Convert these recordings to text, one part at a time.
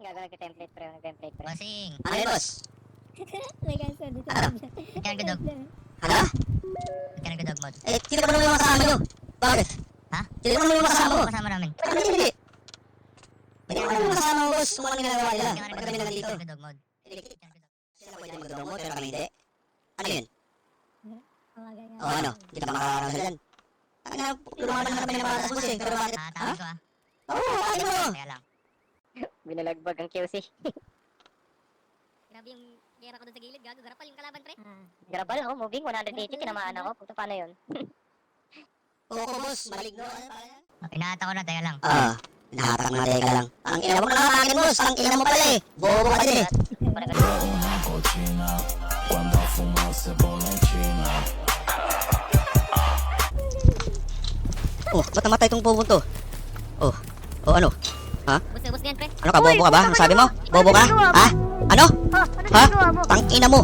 Gagawin ko template pre, template pre. Bossing. Ano yun, boss? Nag-answer dito. Kaya nagdadog. Ano? Kaya nagdadog mod. Eh, sino ba naman yung kasama nyo? Bakit? Ha? Sino ba naman yung kasama mo? Kasama namin. Hindi. Hindi ko naman yung kasama mo, boss. Kung ano ginagawa nila. Kaya Bakit kami nandito? nagdadog mod. Sila pwede magdodong mo, pero kami hindi. Ano yun? O Oh, ano? Hindi ka ba makakaransal dyan? Ang nga, lumaban na kami ng mga boss eh. Pero bakit? Tawag ko Oo, ano mo? Kaya lang. Binalagbag ang QC. Grabe yung gera ko doon sa gilid, gago. Garapal yung kalaban, pre. Garabal ako, moving 180, tinamaan ako. Puto, paano yun? Oo, boss. Maligno. Ano pa yan? Pinahata ko na, teka lang. Nahatak na teka lang. Ang ina mo na akin, boss. Ang ina mo pala eh. Bobo ka din eh. Oh, ba't namatay itong bobo to? Oh, ano? Bus yan, pre. Ano ka, bobo ka ba? Ano sabi mo? Bobo ka? Ha? Ano? Ha? Tang ina mo.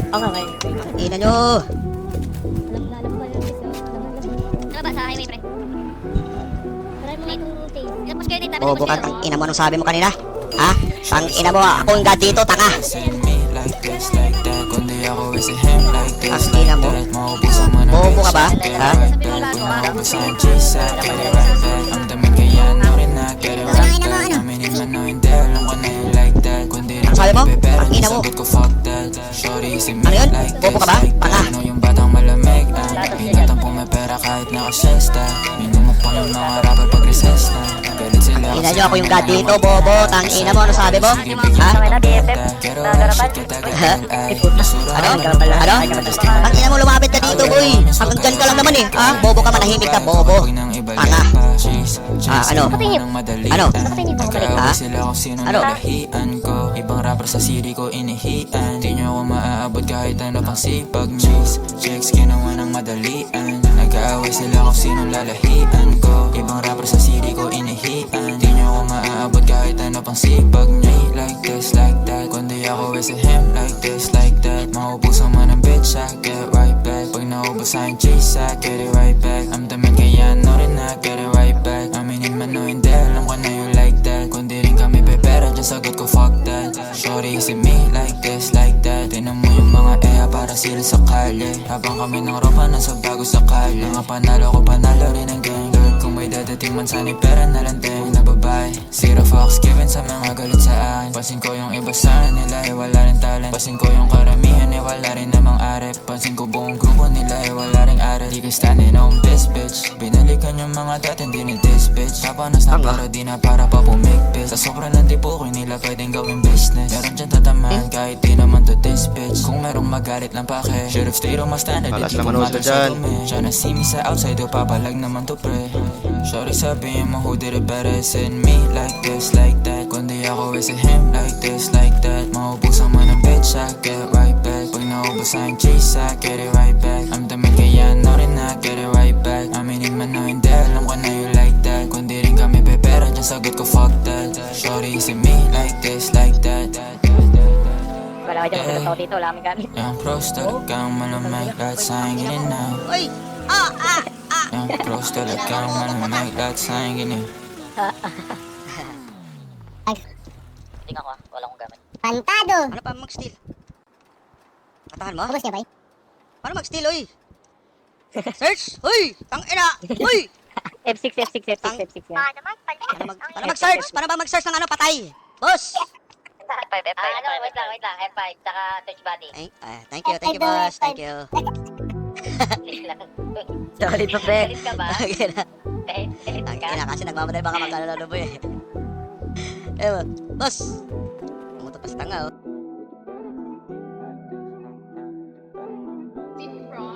Okay. Tang ina nyo. Alam ba yun, guys? Ano ba, sa highway, pre? Try mo nga itong taste. Tapos kayo dito, Bobo ka, tang ina mo. Anong sabi mo kanina? Ha? Tang ina mo. Ako yung god dito, tanga. Ang ina mo. Bobo ka ba? Ha? Ano sabi mo? Ang ina mo. Ano yun? Bobo ka ba? Tanga. Ang ina nyo, ako yung god dito, bobo. Tang ina mo, ano sabi mo? Ha? Ano? Ano? Ang ina mo, lumapit ka dito, boy. Hanggang dyan ka lang naman eh. Ha? Bobo ka, manahimik ka, bobo. Tanga. Ano? Ano? Ha? Ano? Ibang rapper sa city ko inihian. Di nyo ako maaabot kahit ano pang sipag. Chase, checks, ginawa ng madalian. Nag-aaway sila kung sinong lalahian ko. Ibang rapper sa city ko inihian. Di nyo ako maaabot kahit ano pang sipag. Niya like this, like that. Kundi ako is a him like this, like that. Maubusan man ng bitch, I get right back. Pag naubusan chase, I get it right back. I'm the man kaya no rin I get it right back. Aminin man o hindi, alam ko na you like that. Kundi rin kami pepera, dyan sagot ko fuck that. Shorty see me like this, like that. Tinan mo yung mga eha para sila sa kalye. Habang kami ng ropa nasa bago sa kalye. Mga panalo ko panalo rin ang gang. Girl kung may dadating man sana pera na lang din na babae. Zero fucks given sa mga galit sa akin. Pansin ko yung iba sa nila eh wala rin talent. Pansin ko yung karamihan eh wala rin namang arep. Pansin ko buong grupo nila eh wala rin arep. Di ka standing on this bitch. Binalikan yung mga dati hindi ni this bitch. Kapanas na para di na para pa pumikpit. Sa sobrang ng tipukoy nila pwedeng gawing business. Meron dyan tatamaan kahit di naman to this bitch. Kung merong magalit lang pake. Should've stayed on my standard. Alas Di ko naman matter uso sa dyan. dumi. Tryna see me sa outside o papalag naman to pre. Sorry sabihin mo who did it better. Send me like this, like that. Kundi ako is a him like this, like that. Maubusan man ng bitch, I get right back. Pag naubusan chase, I get it right back. I'm the man kaya no rin I get it right back. Aminin man o hindi, alam ko na you like that. Kundi rin kami pepera, dyan sagot ko fuck that. Shorty see me like this, like that. Wala ka dyan, magkakataw dito, wala kami gamit. Yung pros talagang malamig, lahat sa'yo ginin na. Uy! Yung pros talagang malamig, lahat sa'yo ginin. Tingnan ko wala akong gamit. Pantado! Ano pa mag-steal? Katahan mo? Ubus niya, bay? Paano mag-steal, uy? Search! Uy! Tang ina! Uy! F6 yan. Paano mag-search? Paano ba mag-search ng ano, patay? Boss! F5. Wait lang. F5, tsaka touch body. Thank you, boss. Thank you. Solid pa, pre. Galit ka ba? Okay na. Galit Ang ka. ina kasi nagmamatay baka magkalala mo eh. Boss! Pumutok pa sa tanga, oh.